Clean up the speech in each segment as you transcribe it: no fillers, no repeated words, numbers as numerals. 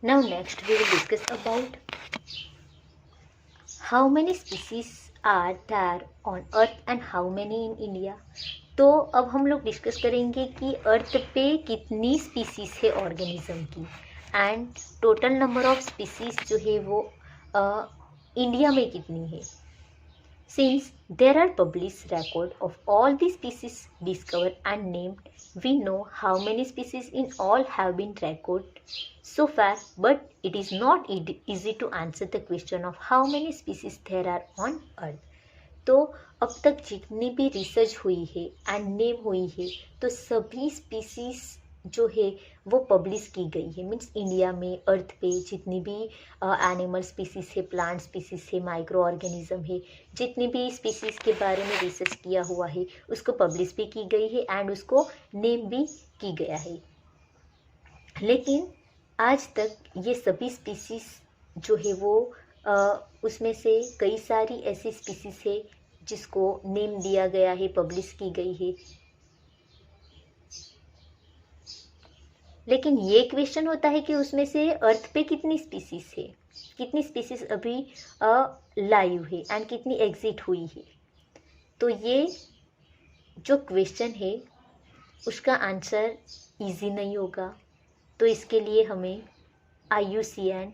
Now next we will discuss about how many species are there on earth and how many in India. तो अब हम लोग discuss करेंगे कि अर्थ पे कितनी स्पीसीज है ऑर्गेनिज्म की and total number of species जो है वो इंडिया में कितनी है. Since there are published record of all the species discovered and named, we know how many species in all have been recorded so far, but it is not easy to answer the question of how many species there are on earth. तो अब तक जितनी भी research हुई है and name हुई है तो सभी स्पीसीज जो है वो पब्लिश की गई है. मीन्स इंडिया में अर्थ पे जितनी भी एनिमल स्पीसीज है, प्लांट स्पीसीज है, माइक्रो ऑर्गेनिज्म है, जितनी भी स्पीसीज के बारे में रिसर्च किया हुआ है उसको पब्लिश भी की गई है एंड उसको नेम भी की गया है. लेकिन आज तक ये सभी स्पीसीज जो है वो उसमें से कई सारी ऐसी स्पीसीज है जिसको नेम दिया गया है, पब्लिश की गई है. लेकिन ये क्वेश्चन होता है कि उसमें से अर्थ पे कितनी स्पीसीज है, कितनी स्पीसीज अभी लाइव है एंड कितनी एग्जिट हुई है. तो ये जो क्वेश्चन है उसका आंसर इजी नहीं होगा. तो इसके लिए हमें IUCN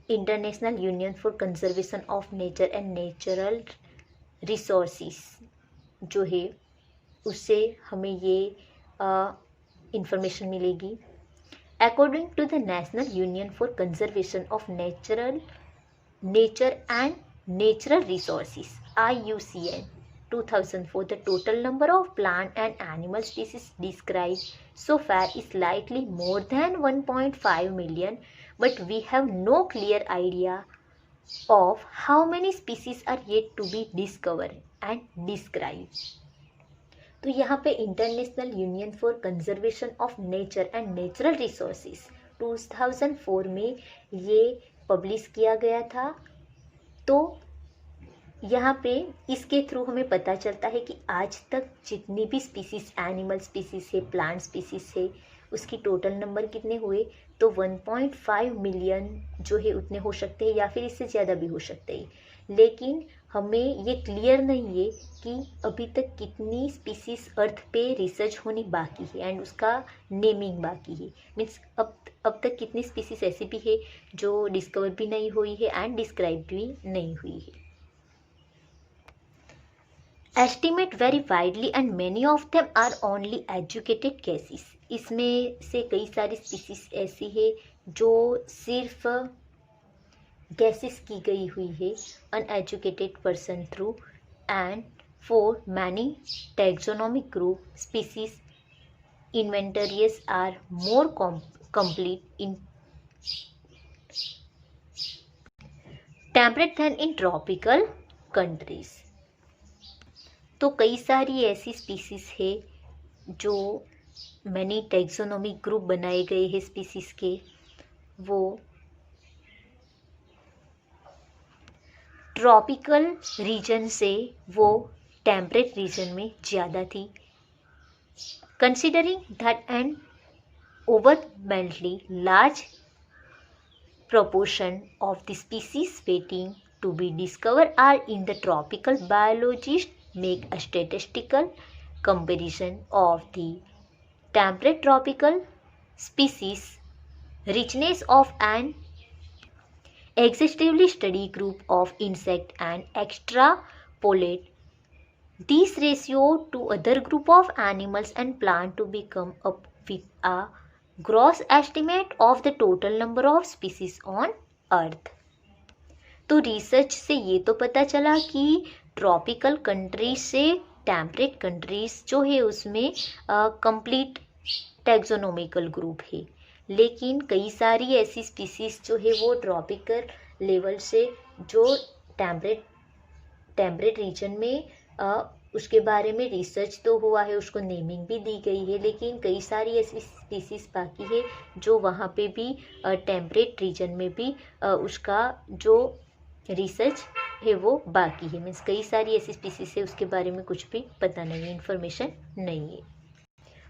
international union for conservation of nature and natural resources जो है उससे हमें ये इंफॉर्मेशन मिलेगी. According to the national union for conservation of nature and natural resources IUCN 2004, the total number of plant and animal species described so far is slightly more than 1.5 million, but we have no clear idea of how many species are yet to be discovered and described. तो यहाँ पे international union for conservation of nature and natural resources 2004 में ये publish किया गया था. तो यहाँ पे इसके थ्रू हमें पता चलता है कि आज तक जितनी भी स्पीसीज, एनिमल स्पीसीज है, प्लांट स्पीसीज है, उसकी टोटल नंबर कितने हुए तो 1.5 मिलियन जो है उतने हो सकते हैं या फिर इससे ज़्यादा भी हो सकते हैं. लेकिन हमें ये क्लियर नहीं है कि अभी तक कितनी स्पीसीज अर्थ पे रिसर्च होनी बाकी है एंड उसका नेमिंग बाकी है. मीन्स अब तक कितनी स्पीसीज ऐसी भी है जो डिस्कवर भी नहीं हुई है एंड डिस्क्राइब भी नहीं हुई है. Estimate very widely and many of them are only educated cases. इसमें से कई सारी स्पीसीज ऐसी है जो सिर्फ गैसेस की गई हुई है uneducated person through. And for many taxonomic group species inventories are more complete in temperate than in tropical countries. तो कई सारी ऐसी स्पीसीज है जो मैनी टैक्सोनॉमिक ग्रुप बनाए गए हैं स्पीसीज के, वो ट्रॉपिकल रीजन से वो टेम्परेट रीजन में ज़्यादा थी. Considering that and overwhelmingly large proportion of the species waiting to be discovered are in the tropical, biologists make a statistical comparison of the temperate tropical species richness of an exhaustively study group of insect and extrapolate this ratio to other group of animals and plant to become up with a gross estimate of the total number of species on earth. तो research से ये तो पता चला कि tropical countries से temperate countries जो है उसमें कंप्लीट टैक्सोनॉमिकल ग्रुप है. लेकिन कई सारी ऐसी स्पीसीज जो है वो ट्रॉपिकल लेवल से जो टेम्परेट रीजन में उसके बारे में रिसर्च तो हुआ है, उसको नेमिंग भी दी गई है. लेकिन कई सारी ऐसी स्पीसीज बाकी है जो वहाँ पे भी टेम्परेट रीजन में भी उसका जो रिसर्च है वो बाकी है. मीन्स कई सारी ऐसी स्पीसीज है उसके बारे में कुछ भी पता नहीं है, इन्फॉर्मेशन नहीं है.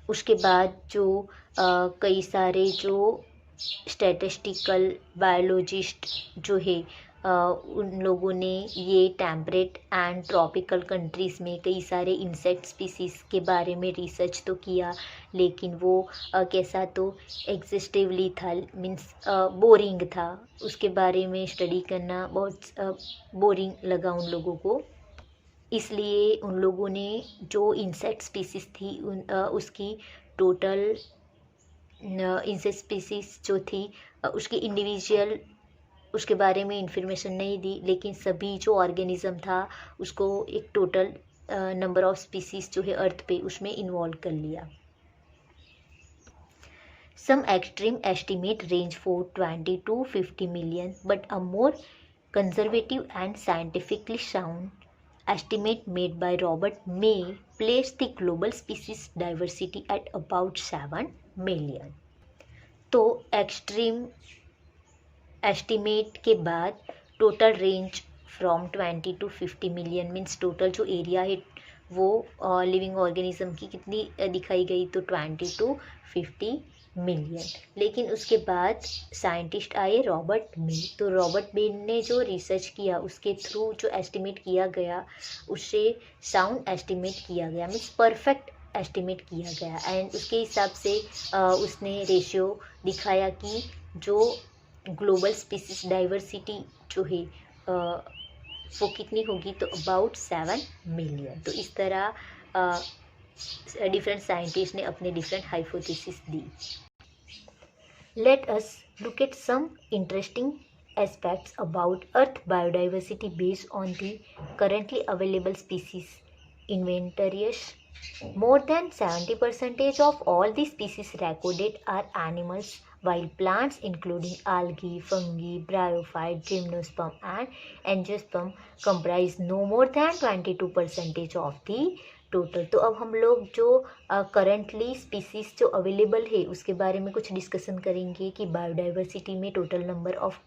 उसके बाद जो कई सारे जो स्टैटिस्टिकल बायोलॉजिस्ट जो है उन लोगों ने ये टेम्परेट एंड ट्रॉपिकल कंट्रीज़ में कई सारे इंसेक्ट स्पीसीज़ के बारे में रिसर्च तो किया, लेकिन वो कैसा तो एग्जिस्टिवली था, मीन्स बोरिंग था। उसके बारे में स्टडी करना बहुत बोरिंग लगा उन लोगों को। इसलिए उन लोगों ने जो इंसेक्ट स्पीसीज़ थी उसकी टोटल इंसेक्ट स्पीसीज़ जो थी उसकी इंडिविजुअल उसके बारे में इंफॉर्मेशन नहीं दी, लेकिन सभी जो ऑर्गेनिज्म था उसको एक टोटल नंबर ऑफ स्पीसीज जो है अर्थ पे उसमें इन्वॉल्व कर लिया। Some extreme estimate range for 20 to 50 million, but a more conservative and scientifically sound estimate made by Robert May placed the global species diversity at about 7 million. तो extreme estimate के बाद total range from 20 to 50 million, means total जो area है वो living organism की कितनी दिखाई गई, तो 20 to 50 मिलियन। लेकिन उसके बाद साइंटिस्ट आए रॉबर्ट मे। तो रॉबर्ट मे ने जो रिसर्च किया उसके थ्रू जो एस्टिमेट किया गया उससे साउंड एस्टिमेट किया गया, मीन्स परफेक्ट एस्टिमेट किया गया। एंड उसके हिसाब से उसने रेशियो दिखाया कि जो ग्लोबल स्पीसीज डाइवर्सिटी जो है वो कितनी होगी, तो अबाउट 7 मिलियन। तो इस तरह डिफरेंट साइंटिस्ट ने अपने डिफरेंट हाइपोथेसिस दी। Let us look at some interesting aspects about earth biodiversity based on the currently available species inventories. More than 70% of all the species recorded are animals, while plants including algae, fungi, bryophyte, gymnosperm and angiosperm comprise no more than 22% of the total. तो अब हम लोग जो currently species जो available है उसके बारे में कुछ डिस्कशन करेंगे कि बायोडाइवर्सिटी में टोटल नंबर ऑफ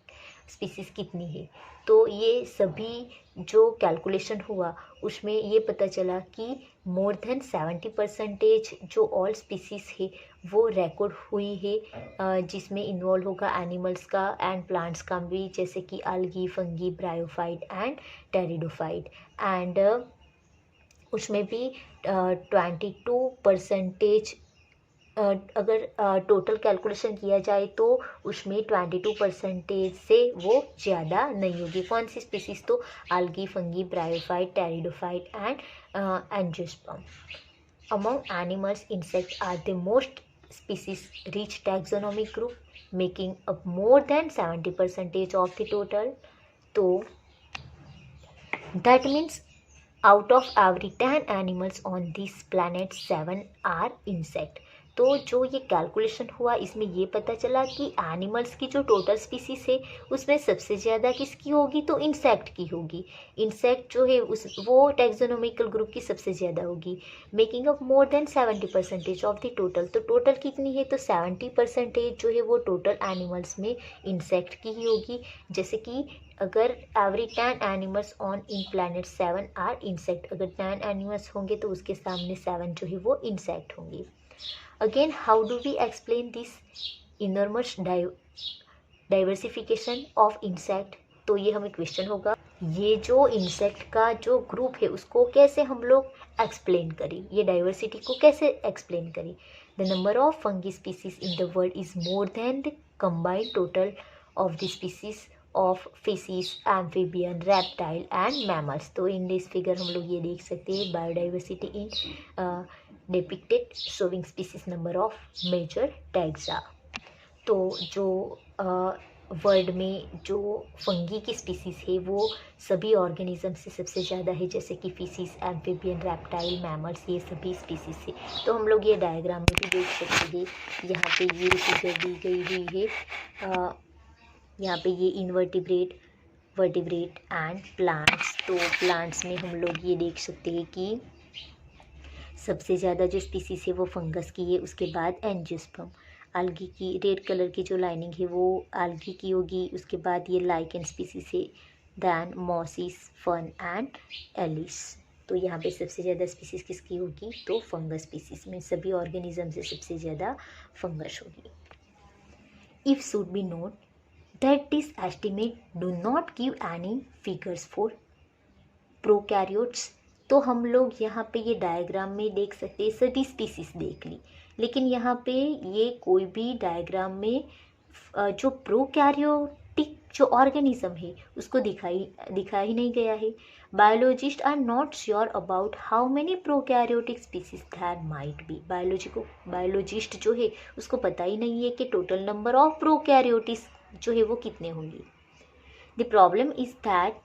स्पीसीज कितनी है। तो ये सभी जो कैलकुलेशन हुआ उसमें ये पता चला कि मोर देन 70% जो ऑल स्पीसीज है वो रिकॉर्ड हुई है, जिसमें इन्वॉल्व होगा एनिमल्स का एंड प्लांट्स का भी, जैसे कि algae, fungi, bryophyte and pteridophyte. And उसमें भी 22% अगर टोटल कैलकुलेशन किया जाए तो उसमें 22% से वो ज़्यादा नहीं होगी। कौन सी स्पीसीज, तो algae, fungi, bryophyte, pteridophyte and angiosperm. Among animals, insects are the most species rich taxonomic group, making up more than 70% of the total. तो that means out of every 10 animals on this planet 7 are insect। तो जो ये calculation हुआ इसमें ये पता चला कि एनिमल्स की जो टोटल स्पीसीज है उसमें सबसे ज़्यादा किसकी होगी, तो इंसेक्ट की होगी। इंसेक्ट जो है वो टैक्सोनॉमिकल ग्रुप की सबसे ज़्यादा होगी, making up more than 70% of the total. तो टोटल कितनी है, तो 70% जो है वो टोटल एनिमल्स में इंसेक्ट की ही होगी। जैसे कि अगर every 10 animals on in planet 7 are insect, अगर 10 एनिमल्स होंगे तो उसके सामने 7 जो है वो इंसेक्ट होंगे। Again how do we explain this enormous diversification of insect. तो ये हमें क्वेश्चन होगा, ये जो इंसेक्ट का जो ग्रुप है उसको कैसे हम लोग एक्सप्लेन करें, ये डाइवर्सिटी को कैसे एक्सप्लेन करें। The number of fungi species in the world is more than the combined total of the species of fishes, amphibian, reptile and mammals. तो इन दिस फिगर हम लोग ये देख सकते हैं biodiversity in depicted showing species number of major taxa. तो जो world में जो फंगी की स्पीसीज है वो सभी ऑर्गेनिज्म से सबसे ज़्यादा है, जैसे कि फिशीज, एम्फीबियन, रेप्टाइल, मैमल्स, ये सभी स्पीसीज है। तो हम लोग ये डायग्राम में भी देख सकते हैं, यहाँ पे ये फिगर दी गई हुई है। यहाँ पे ये इनवर्टिब्रेट, वर्टिब्रेट एंड प्लांट्स। तो प्लांट्स में हम लोग ये देख सकते हैं कि सबसे ज़्यादा जो स्पीसीज है वो फंगस की है, उसके बाद एंजियोस्पर्म। algae की रेड कलर की जो लाइनिंग है वो algae की होगी, उसके बाद ये लाइकेन स्पीसीज है, then mosses, fern and algae. तो यहाँ पे सबसे ज़्यादा स्पीसीज किसकी होगी, तो फंगस स्पीसीज में सभी ऑर्गेनिज्म से सबसे ज़्यादा फंगस होगी। If should be note that this estimate do not give any figures for prokaryotes. तो हम लोग यहाँ पे ये डायग्राम में देख सकते हैं, सभी स्पीसीज देख ली, लेकिन यहाँ पे ये कोई भी डायग्राम में जो प्रोकैरियोटिक जो ऑर्गेनिज्म है उसको दिखा ही नहीं गया है। Biologist are not sure about how many prokaryotic species there might be. Biologist जो है उसको पता ही नहीं है कि टोटल नंबर ऑफ प्रोकैरियोटिस जो है वो कितने होंगे। The problem is that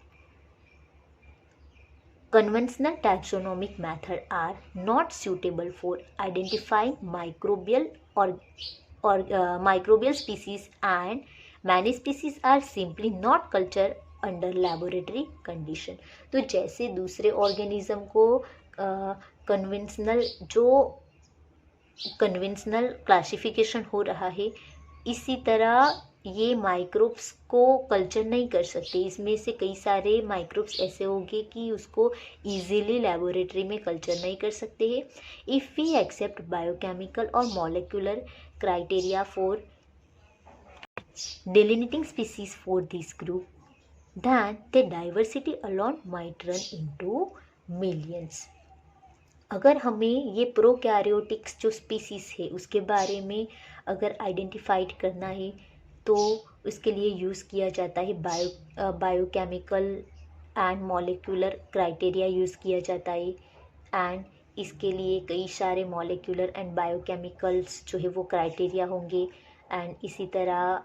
conventional taxonomic methods are not suitable for identifying microbial species, and many species are simply not cultured under laboratory condition। तो जैसे दूसरे ऑर्गेनिज्म को कन्वेंशनल क्लासिफिकेशन हो रहा है, इसी तरह ये माइक्रोब्स को कल्चर नहीं कर सकते। इसमें से कई सारे माइक्रोब्स ऐसे होंगे कि उसको इजीली लेबोरेटरी में कल्चर नहीं कर सकते हैं। इफ़ वी एक्सेप्ट बायोकेमिकल और molecular criteria for delineating species for this group, then the diversity alone might run into millions। अगर हमें ये प्रोकैरियोटिक्स जो स्पीसीज है उसके बारे में अगर आइडेंटिफाइड करना है तो उसके लिए यूज़ किया जाता है biochemical and molecular criteria use किया जाता है। एंड इसके लिए कई सारे मॉलिक्यूलर एंड बायोकेमिकल्स जो है वो क्राइटेरिया होंगे, एंड इसी तरह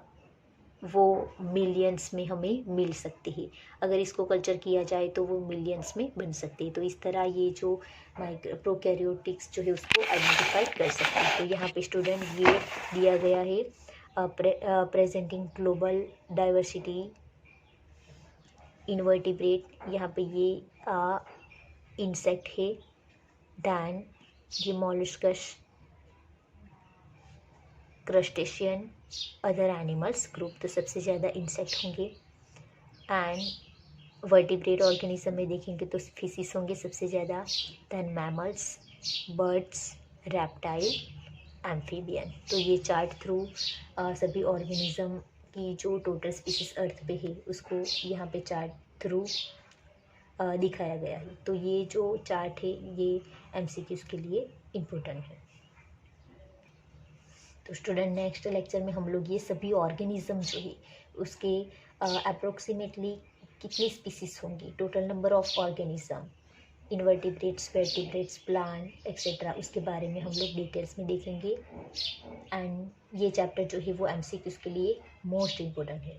वो मिलियंस में हमें मिल सकती है। अगर इसको कल्चर किया जाए तो वो मिलियंस में बन सकते हैं। तो इस तरह ये जो प्रोकैरियोटिक्स जो है उसको आइडेंटिफाई कर सकते हैं। तो यहाँ पे स्टूडेंट ये दिया गया है प्रेजेंटिंग ग्लोबल डाइवर्सिटी इनवर्टिब्रेट। यहाँ पे ये इंसेक्ट है, दैन ये मॉलस्कस, क्रस्टेशियन, अदर एनिमल्स ग्रुप, तो सबसे ज़्यादा इंसेक्ट होंगे। एंड वर्टिब्रेट ऑर्गेनिज्म में देखेंगे तो फिशिस होंगे सबसे ज़्यादा, then mammals, birds, reptile, amphibian. तो ये चार्ट थ्रू सभी ऑर्गेनिज्म की जो टोटल स्पीसीज अर्थ पे है उसको यहाँ पे चार्ट थ्रू दिखाया गया है। तो ये जो चार्ट है ये एमसीक्यूज़ के लिए इम्पोर्टेंट है। तो स्टूडेंट नेक्स्ट लेक्चर में हम लोग ये सभी ऑर्गेनिज्म जो है उसके अप्रोक्सीमेटली कितनी स्पीसीज होंगी, total number of organism, invertebrates, vertebrates, plant etcetera, उसके बारे में हम लोग डिटेल्स में देखेंगे। एंड ये चैप्टर जो है वो एमसीक्यूज़ के लिए मोस्ट इम्पोर्टेंट है।